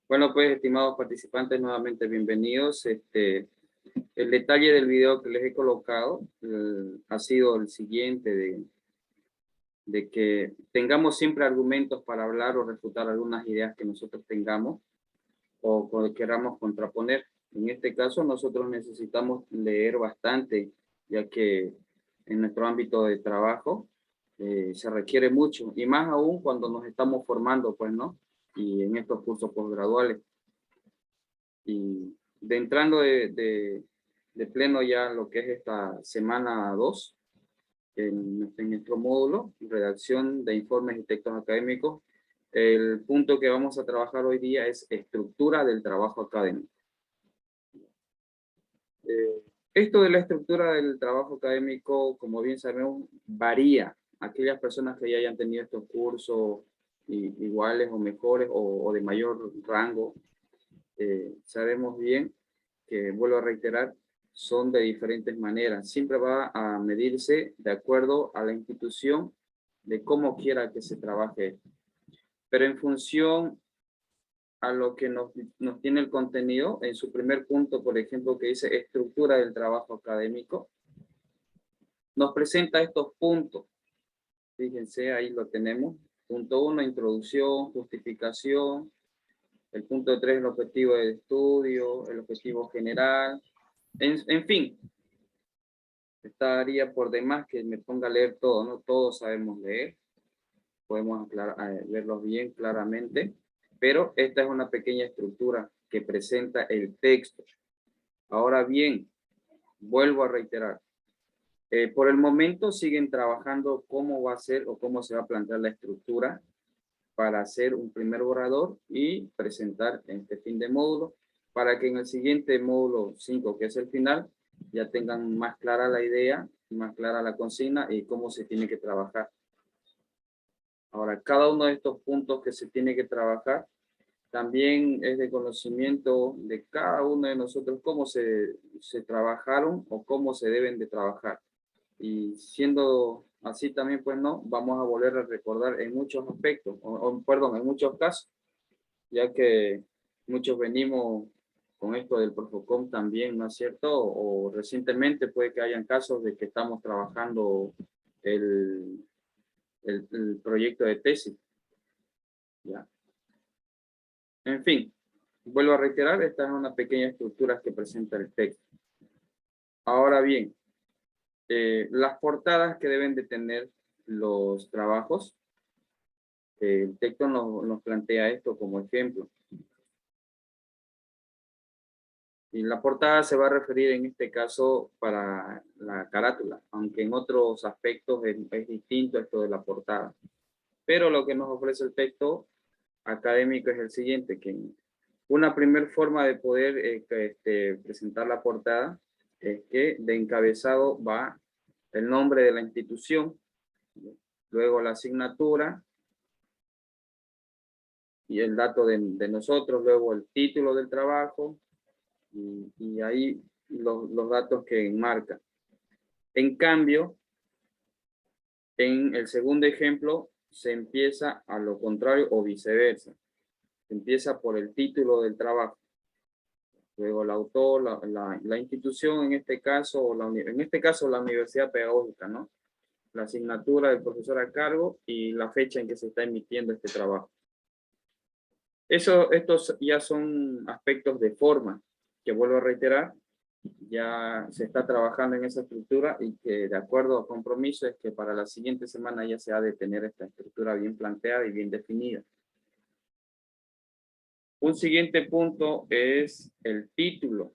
Bueno, pues, estimados participantes, nuevamente bienvenidos. El detalle del video que les he colocado ha sido el siguiente, de que tengamos siempre argumentos para hablar o refutar algunas ideas que nosotros tengamos o que queramos contraponer. En este caso, nosotros necesitamos leer bastante, ya que en nuestro ámbito de trabajo se requiere mucho, y más aún cuando nos estamos formando, pues, ¿no? Y en estos cursos posgraduales. Y entrando de pleno ya lo que es esta semana 2, en nuestro módulo, redacción de informes y textos académicos, el punto que vamos a trabajar hoy día es estructura del trabajo académico. Esto de la estructura del trabajo académico, como bien sabemos, varía. Aquellas personas que ya hayan tenido estos cursos iguales o mejores o de mayor rango, sabemos bien que, vuelvo a reiterar, son de diferentes maneras. Siempre va a medirse de acuerdo a la institución de cómo quiera que se trabaje. Pero en función a lo que nos tiene el contenido, en su primer punto, por ejemplo, que dice estructura del trabajo académico, nos presenta estos puntos. Fíjense, ahí lo tenemos. Punto 1, introducción, justificación. El punto 3, el objetivo del estudio, el objetivo general. En fin, estaría por demás que me ponga a leer todo, ¿no? Todos sabemos leer, podemos verlos bien claramente, pero esta es una pequeña estructura que presenta el texto. Ahora bien, vuelvo a reiterar, por el momento siguen trabajando cómo va a ser o cómo se va a plantear la estructura para hacer un primer borrador y presentar este fin de módulo, para que en el siguiente módulo 5, que es el final, ya tengan más clara la idea, más clara la consigna y cómo se tiene que trabajar. Ahora, cada uno de estos puntos que se tiene que trabajar también es de conocimiento de cada uno de nosotros cómo se trabajaron o cómo se deben de trabajar. Y siendo así también, pues no, vamos a volver a recordar en muchos aspectos, perdón, en muchos casos, ya que muchos venimos con esto del Profocom también, ¿no es cierto? O recientemente puede que hayan casos de que estamos trabajando el proyecto de tesis. ¿Ya? En fin, vuelvo a reiterar, esta es una pequeña estructura que presenta el texto. Ahora bien, las portadas que deben de tener los trabajos, el texto nos plantea esto como ejemplo. Y la portada se va a referir en este caso para la carátula, aunque en otros aspectos es distinto esto de la portada. Pero lo que nos ofrece el texto académico es el siguiente, que una primera forma de poder presentar la portada es que de encabezado va el nombre de la institución, luego la asignatura y el dato de nosotros, luego el título del trabajo y ahí los datos que enmarcan. En cambio, en el segundo ejemplo se empieza a lo contrario o viceversa. Se empieza por el título del trabajo. Luego el autor, la institución, en este caso la Universidad Pedagógica, ¿no? La asignatura del profesor a cargo y la fecha en que se está emitiendo este trabajo. Estos ya son aspectos de forma, que vuelvo a reiterar, ya se está trabajando en esa estructura y que de acuerdo a compromiso es que para la siguiente semana ya se ha de tener esta estructura bien planteada y bien definida. Un siguiente punto es el título.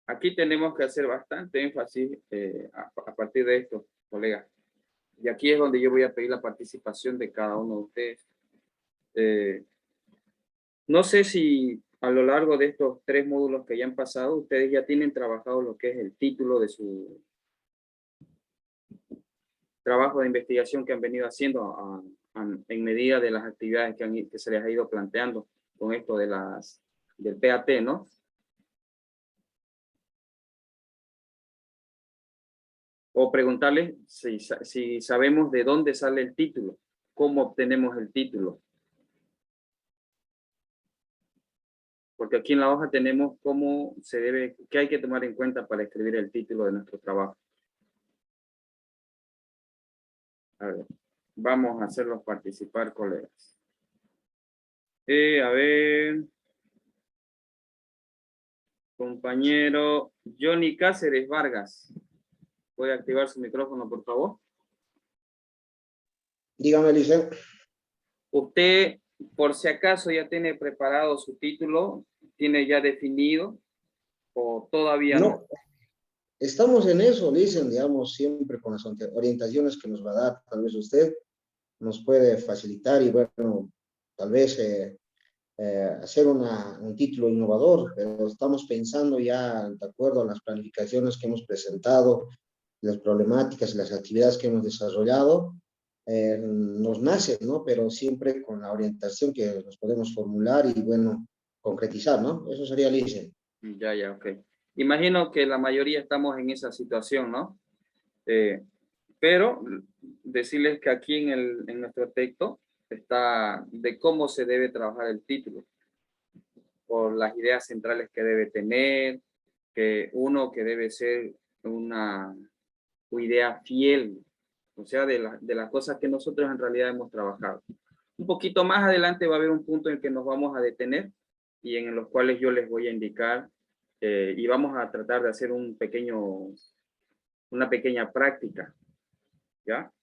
Aquí tenemos que hacer bastante énfasis a partir de esto, colegas. Y aquí es donde yo voy a pedir la participación de cada uno de ustedes. No sé si a lo largo de estos 3 módulos que ya han pasado, ustedes ya tienen trabajado lo que es el título de su trabajo de investigación que han venido haciendo en medida de las actividades que se les ha ido planteando con esto de del PAT, ¿no? O preguntarles si sabemos de dónde sale el título, cómo obtenemos el título. Porque aquí en la hoja tenemos cómo se debe, qué hay que tomar en cuenta para escribir el título de nuestro trabajo. A ver, vamos a hacerlos participar, colegas. A ver, compañero Johnny Cáceres Vargas. ¿Puede activar su micrófono, por favor? Dígame, Liceo. Usted, por si acaso, ya tiene preparado su título, tiene ya definido o todavía no. No, estamos en eso, Liceo, digamos, siempre con las orientaciones que nos va a dar, tal vez usted nos puede facilitar y bueno, tal vez hacer un título innovador, pero estamos pensando ya de acuerdo a las planificaciones que hemos presentado, las problemáticas y las actividades que hemos desarrollado, nos nace, ¿no? Pero siempre con la orientación que nos podemos formular y, bueno, concretizar, ¿no? Eso sería Liceo. Ya, ok. Imagino que la mayoría estamos en esa situación, ¿no? Pero decirles que aquí en nuestro texto está de cómo se debe trabajar el título, por las ideas centrales que debe tener, que debe ser una idea fiel, o sea, de las cosas que nosotros en realidad hemos trabajado. Un poquito más adelante va a haber un punto en que nos vamos a detener y en los cuales yo les voy a indicar y vamos a tratar de hacer una pequeña práctica, ¿ya?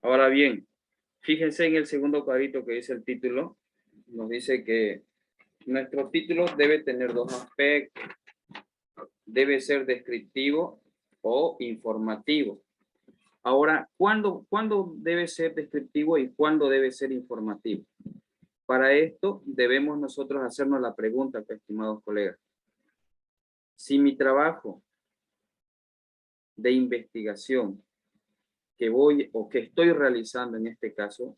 Ahora bien, fíjense en el segundo cuadrito que dice el título, nos dice que nuestro título debe tener dos aspectos, debe ser descriptivo o informativo. Ahora, ¿cuándo debe ser descriptivo y cuándo debe ser informativo? Para esto debemos nosotros hacernos la pregunta, estimados colegas. Si mi trabajo de investigación que voy o que estoy realizando en este caso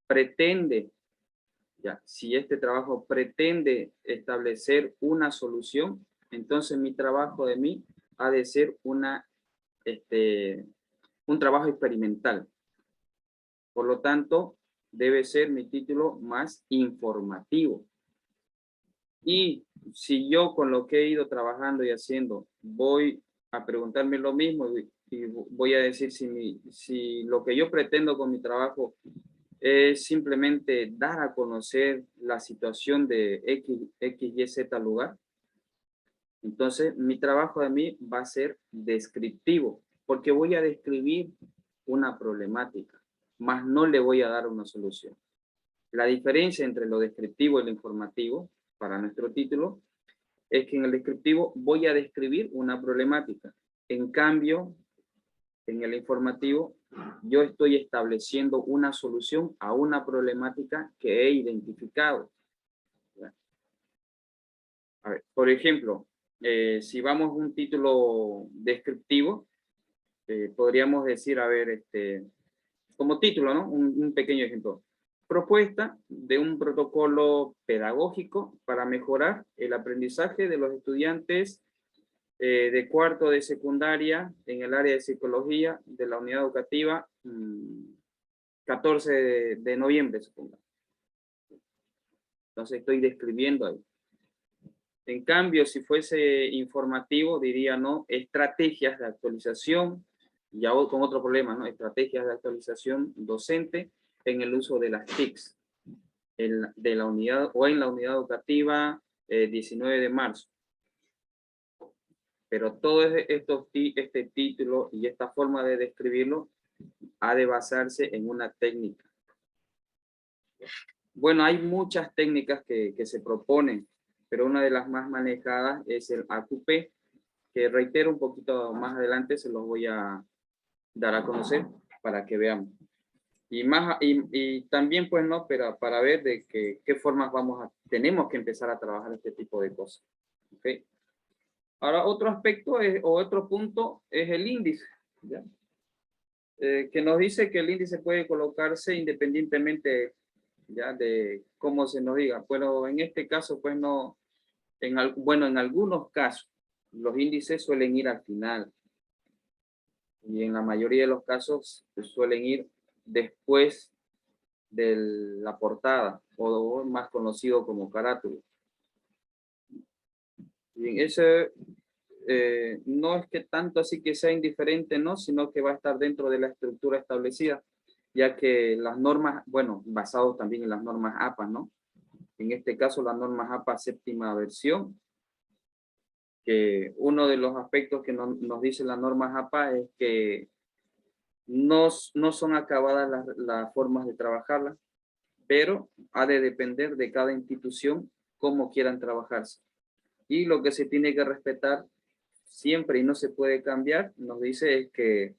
pretende, ya, si este trabajo pretende establecer una solución, entonces mi trabajo de mí ha de ser un trabajo experimental. Por lo tanto, debe ser mi título más informativo. Y si yo con lo que he ido trabajando y haciendo voy a preguntarme lo mismo y voy a decir si lo que yo pretendo con mi trabajo es simplemente dar a conocer la situación de X, Y, Z lugar, entonces mi trabajo de mí va a ser descriptivo, porque voy a describir una problemática, más no le voy a dar una solución. La diferencia entre lo descriptivo y lo informativo, para nuestro título, es que en el descriptivo voy a describir una problemática. En cambio, en el informativo, yo estoy estableciendo una solución a una problemática que he identificado. A ver, por ejemplo, si vamos a un título descriptivo, podríamos decir, a ver, como título, ¿no? Un pequeño ejemplo. Propuesta de un protocolo pedagógico para mejorar el aprendizaje de los estudiantes de cuarto de secundaria en el área de psicología de la unidad educativa 14 de noviembre, supongo. Entonces estoy describiendo ahí. En cambio, si fuese informativo, diría, ¿no? Estrategias de actualización, ya con otro problema, ¿no? Estrategias de actualización docente en el uso de las TICs de la unidad o en la unidad educativa 19 de marzo. Pero todo este título y esta forma de describirlo ha de basarse en una técnica. Bueno, hay muchas técnicas que se proponen, pero una de las más manejadas es el AQP, que reitero un poquito más adelante, se los voy a dar a conocer para que veamos. Y también, pues, no, pero para ver de qué formas tenemos que empezar a trabajar este tipo de cosas. ¿Okay? Ahora, otro aspecto o otro punto es el índice, ¿ya? Que nos dice que el índice puede colocarse independientemente ya de cómo se nos diga, pero en este caso, pues no, bueno, en algunos casos, los índices suelen ir al final y en la mayoría de los casos pues, suelen ir después de la portada, o más conocido como carátula. Bien, ese no es que tanto así que sea indiferente, no, sino que va a estar dentro de la estructura establecida, ya que las normas, bueno, basados también en las normas APA, ¿no? En este caso, las normas APA séptima versión, que uno de los aspectos que nos dice las normas APA es que no son acabadas las formas de trabajarlas, pero ha de depender de cada institución cómo quieran trabajarse. Y lo que se tiene que respetar siempre y no se puede cambiar, nos dice es que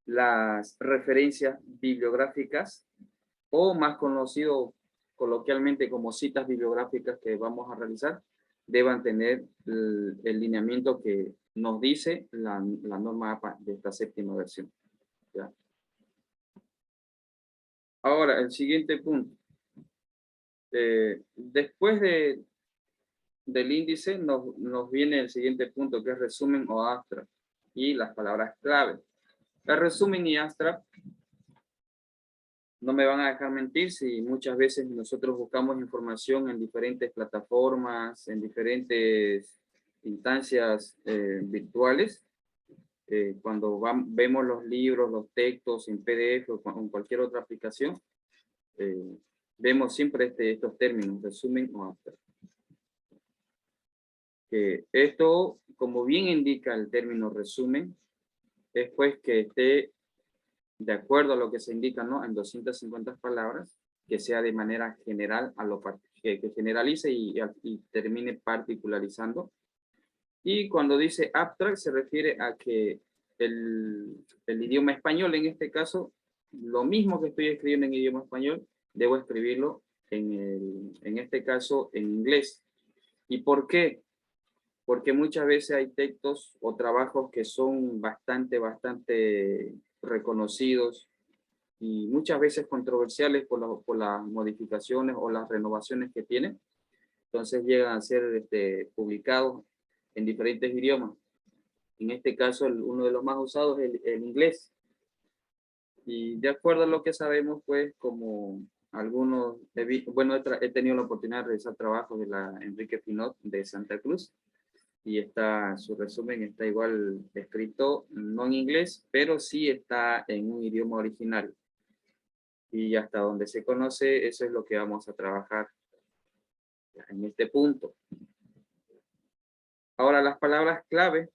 las referencias bibliográficas, o más conocido coloquialmente como citas bibliográficas que vamos a realizar, deban tener el lineamiento que nos dice la norma APA de esta séptima versión. ¿Ya? Ahora, el siguiente punto. Después del índice nos viene el siguiente punto, que es resumen o abstract, y las palabras clave. El resumen y abstract, no me van a dejar mentir si muchas veces nosotros buscamos información en diferentes plataformas, en diferentes instancias virtuales. Cuando vemos los libros, los textos en PDF o en cualquier otra aplicación, vemos siempre estos términos, resumen o abstract. Esto, como bien indica el término resumen, es pues que esté de acuerdo a lo que se indica, ¿no? En 250 palabras, que sea de manera general, que generalice y termine particularizando. Y cuando dice abstract, se refiere a que el idioma español, en este caso, lo mismo que estoy escribiendo en idioma español, debo escribirlo en este caso en inglés. ¿Y por qué? Porque muchas veces hay textos o trabajos que son bastante reconocidos y muchas veces controversiales por las modificaciones o las renovaciones que tienen. Entonces llegan a ser publicados en diferentes idiomas. En este caso, uno de los más usados es el inglés. Y de acuerdo a lo que sabemos, pues, como algunos, bueno, he tenido la oportunidad de realizar trabajos de la Enrique Pinot de Santa Cruz, y su resumen está igual escrito, no en inglés, pero sí está en un idioma original. Y hasta donde se conoce, eso es lo que vamos a trabajar en este punto. Ahora, las palabras clave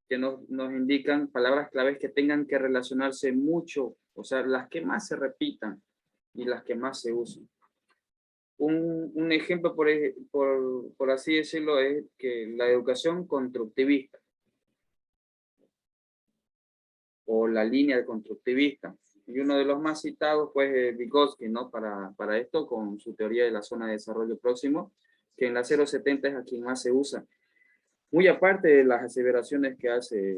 que nos indican, palabras claves que tengan que relacionarse mucho, o sea, las que más se repitan y las que más se usan. Un ejemplo, por así decirlo, es que la educación constructivista o la línea constructivista. Y uno de los más citados, pues, es Vygotsky, ¿no? Para esto, con su teoría de la zona de desarrollo próximo, que en la 070 es a quien más se usa. Muy aparte de las aseveraciones que hace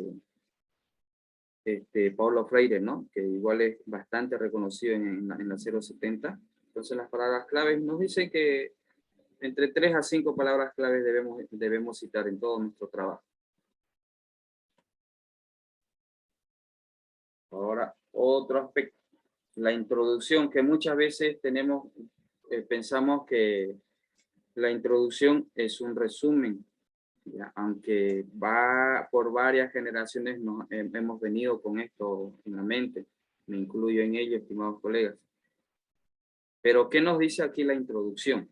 Paulo Freire, ¿no? Que igual es bastante reconocido en la 070. Entonces, las palabras claves nos dicen que entre 3 a 5 palabras claves debemos citar en todo nuestro trabajo. Ahora, otro aspecto, la introducción, que muchas veces pensamos que la introducción es un resumen, ¿ya? Aunque va por varias generaciones, hemos venido con esto en la mente, me incluyo en ello, estimados colegas. Pero, ¿qué nos dice aquí la introducción?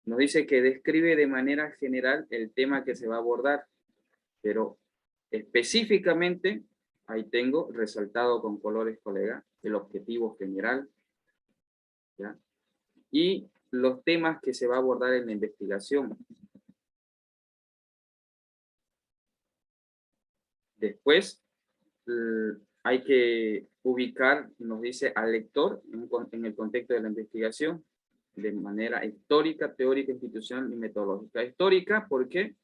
Nos dice que describe de manera general el tema que se va a abordar, pero específicamente, ahí tengo resaltado con colores, colega, el objetivo general, ¿ya? Y los temas que se va a abordar en la investigación. Después, hay que ubicar, nos dice, al lector en el contexto de la investigación, de manera histórica, teórica, institucional y metodológica. Histórica, ¿por qué?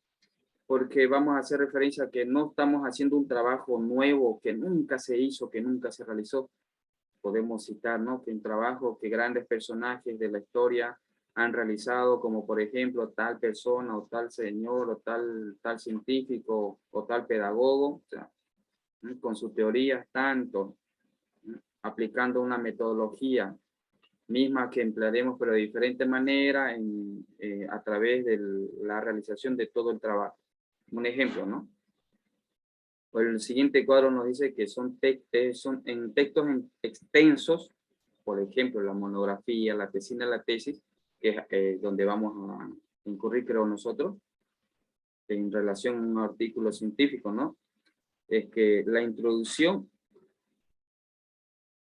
Porque vamos a hacer referencia a que no estamos haciendo un trabajo nuevo que nunca se hizo, que nunca se realizó. Podemos citar, ¿no? Que un trabajo que grandes personajes de la historia han realizado, como por ejemplo tal persona o tal señor o tal científico o tal pedagogo, o sea, con sus teorías tanto aplicando una metodología misma que emplearemos, pero de diferente manera a través de la realización de todo el trabajo. Un ejemplo, ¿no? Pues el siguiente cuadro nos dice que son en textos extensos, por ejemplo, la monografía, la tesina, la tesis, que es donde vamos a incurrir, creo nosotros, en relación a un artículo científico, ¿no? Es que la introducción,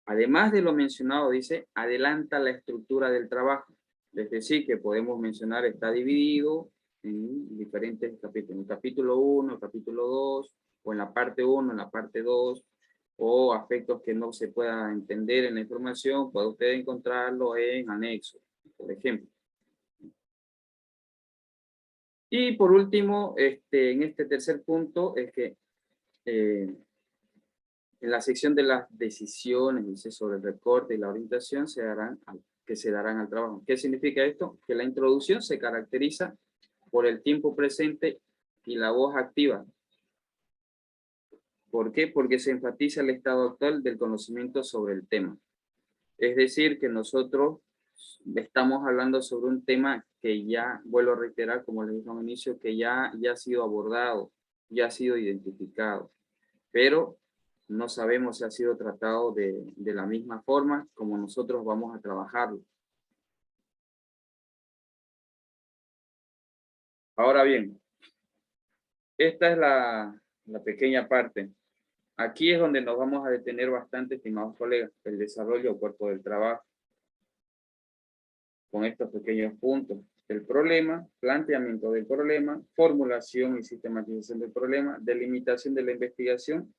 además de lo mencionado, dice, adelanta la estructura del trabajo. Es decir, que podemos mencionar, está dividido en diferentes capítulos. En el capítulo 1, el capítulo 2, o en la parte 1, en la parte 2, o aspectos que no se pueda entender en la información, puede usted encontrarlo en anexo, por ejemplo. Y por último, en este tercer punto, es que en la sección de las decisiones, dice, sobre el recorte y la orientación, que se darán al trabajo. ¿Qué significa esto? Que la introducción se caracteriza por el tiempo presente y la voz activa. ¿Por qué? Porque se enfatiza el estado actual del conocimiento sobre el tema. Es decir, que nosotros estamos hablando sobre un tema que ya, vuelvo a reiterar, como les dije al inicio, que ya ha sido abordado, ya ha sido identificado, pero no sabemos si ha sido tratado de la misma forma como nosotros vamos a trabajarlo. Ahora bien, esta es la pequeña parte. Aquí es donde nos vamos a detener bastante, estimados colegas, el desarrollo o cuerpo del trabajo. Con estos pequeños puntos. El problema, planteamiento del problema, formulación y sistematización del problema, delimitación de la investigación.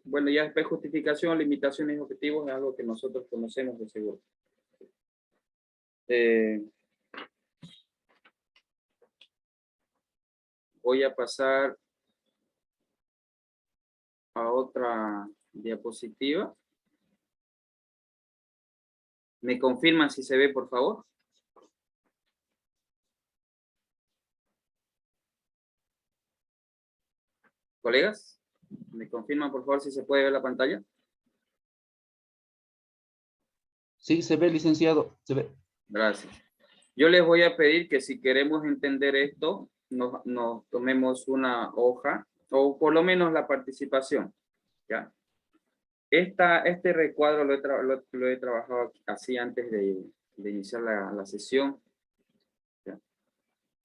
Bueno, ya después justificación, limitaciones y objetivos es algo que nosotros conocemos de seguro. Voy a pasar a otra diapositiva. ¿Me confirman si se ve, por favor? Colegas, ¿me confirman, por favor, si se puede ver la pantalla? Sí, se ve, licenciado, se ve. Gracias. Yo les voy a pedir que si queremos entender esto, nos tomemos una hoja, o por lo menos la participación, ¿ya? Este recuadro lo he trabajado así antes de iniciar la sesión, ¿ya?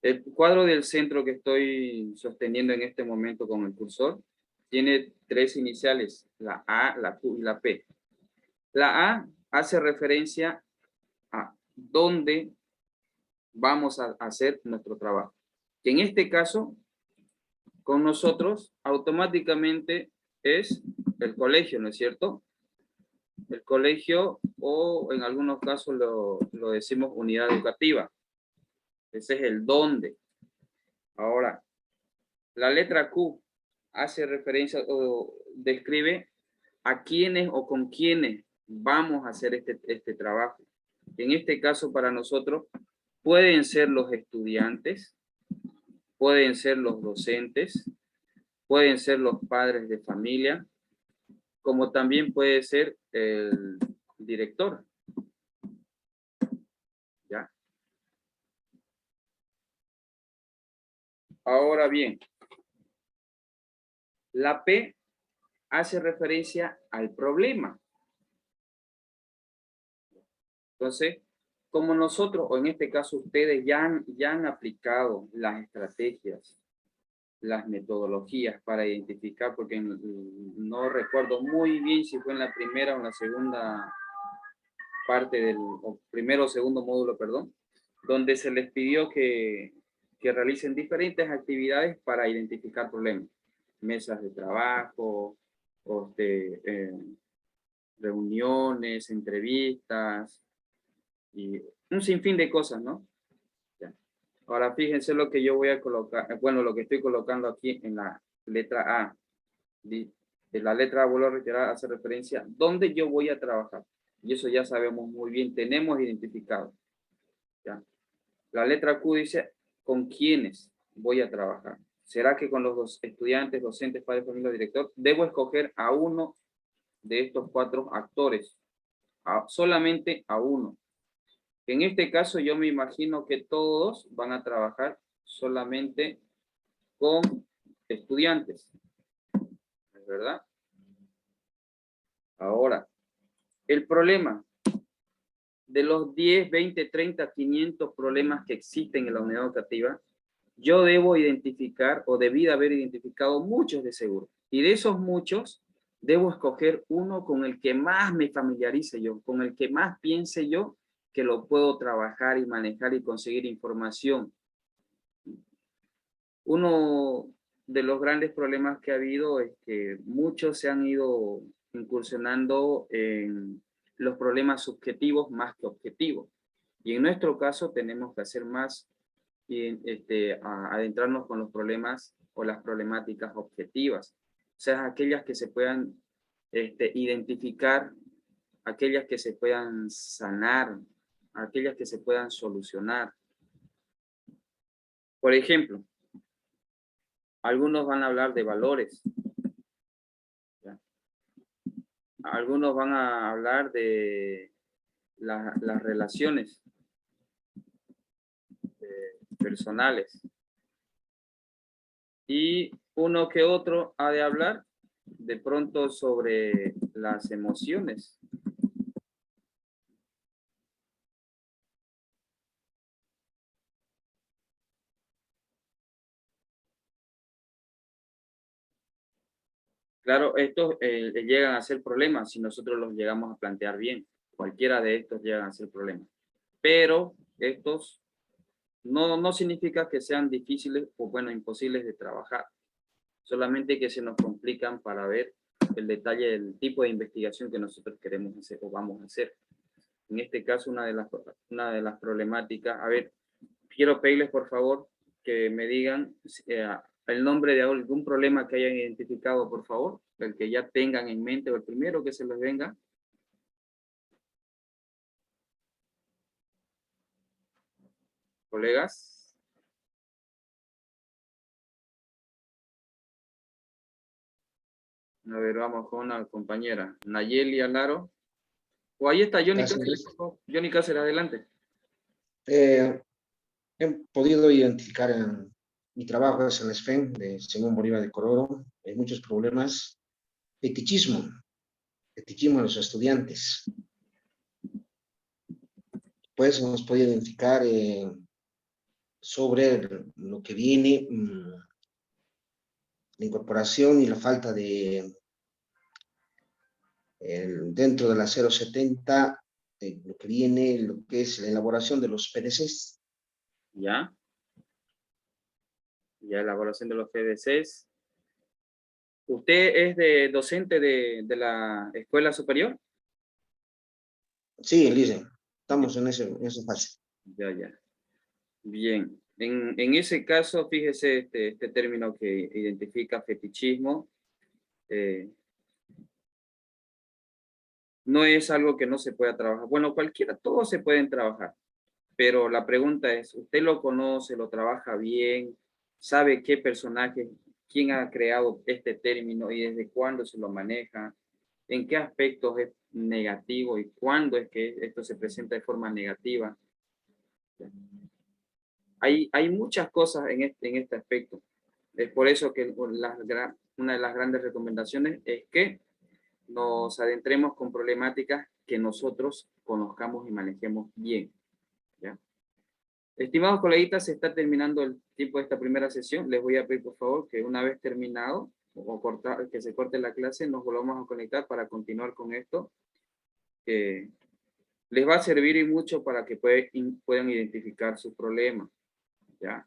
El cuadro del centro que estoy sosteniendo en este momento con el cursor tiene 3 iniciales, la A, la Q y la P. La A hace referencia a dónde vamos a hacer nuestro trabajo. Que en este caso, con nosotros, automáticamente es el colegio, ¿no es cierto? El colegio, o en algunos casos lo decimos unidad educativa. Ese es el dónde. Ahora, la letra Q hace referencia o describe a quiénes o con quiénes vamos a hacer este trabajo. En este caso, para nosotros, pueden ser los estudiantes, pueden ser los docentes, pueden ser los padres de familia, como también puede ser el director. ¿Ya? Ahora bien, la P hace referencia al problema. Entonces, como nosotros, o en este caso ustedes, ya han aplicado las estrategias, las metodologías para identificar, porque no recuerdo muy bien si fue en la primera o en la segunda parte del, o primero o segundo módulo, perdón, donde se les pidió que realicen diferentes actividades para identificar problemas. Mesas de trabajo, o reuniones, entrevistas, y un sinfín de cosas, ¿no? Ya. Ahora fíjense lo que yo voy a colocar, bueno, lo que estoy colocando aquí en la letra A. De la letra A, vuelvo a reiterar, hace referencia a dónde yo voy a trabajar. Y eso ya sabemos muy bien, tenemos identificado. ¿Ya? La letra Q dice con quiénes voy a trabajar. ¿Será que con los estudiantes, docentes, padres, familia, director? Debo escoger a uno de estos 4 actores solamente a uno. En este caso yo me imagino que todos van a trabajar solamente con estudiantes, ¿verdad? Ahora, el problema de los 10, 20, 30, 500 problemas que existen en la unidad educativa, yo debo identificar o debí de haber identificado muchos de seguro. Y de esos muchos, debo escoger uno con el que más me familiarice yo, con el que más piense yo que lo puedo trabajar y manejar y conseguir información. Uno de los grandes problemas que ha habido es que muchos se han ido incursionando en los problemas subjetivos más que objetivos. Y en nuestro caso tenemos que hacer más y adentrarnos con los problemas o las problemáticas objetivas. O sea, aquellas que se puedan identificar, aquellas que se puedan sanar, aquellas que se puedan solucionar. Por ejemplo, algunos van a hablar de valores. ¿Ya? Algunos van a hablar de las relaciones personales. Y uno que otro ha de hablar de pronto sobre las emociones. Claro, estos llegan a ser problemas si nosotros los llegamos a plantear bien. Cualquiera de estos llegan a ser problemas. Pero estos no significa que sean difíciles o, bueno, imposibles de trabajar. Solamente que se nos complican para ver el detalle del tipo de investigación que nosotros queremos hacer o vamos a hacer. En este caso, una de las problemáticas, a ver, quiero pedirles por favor que me digan el nombre de algún problema que hayan identificado, por favor, el que ya tengan en mente o el primero que se les venga. Colegas. A ver, vamos con una compañera, Nayeli Alaro. O ahí está Johnny Cáceres, por favor. Johnny Cáceres, adelante. He podido identificar en mi trabajo es en la SFEM de Simón Bolívar de Cororo, hay muchos problemas. Fetichismo de los estudiantes. Pues hemos podido identificar sobre lo que viene, la incorporación y la falta de, dentro de la 070, lo que viene, lo que es la elaboración de los PDCs. Ya, elaboración de los PDCs. ¿Usted es docente de la escuela superior? Sí, Lice, estamos en esa fase. Ya. Bien. En ese caso, fíjese este término que identifica fetichismo. No es algo que no se pueda trabajar. Bueno, todos se pueden trabajar. Pero la pregunta es, ¿usted lo conoce, lo trabaja bien? ¿Sabe qué personaje, quién ha creado este término y desde cuándo se lo maneja? ¿En qué aspectos es negativo y cuándo es que esto se presenta de forma negativa? Hay muchas cosas en este aspecto. Es por eso que una de las grandes recomendaciones es que nos adentremos con problemáticas que nosotros conozcamos y manejemos bien. ¿Ya? Estimados coleguitas, se está terminando el tiempo de esta primera sesión. Les voy a pedir, por favor, que una vez terminado que se corte la clase, nos volvamos a conectar para continuar con esto. Les va a servir y mucho para que puedan identificar su problema. ¿Ya?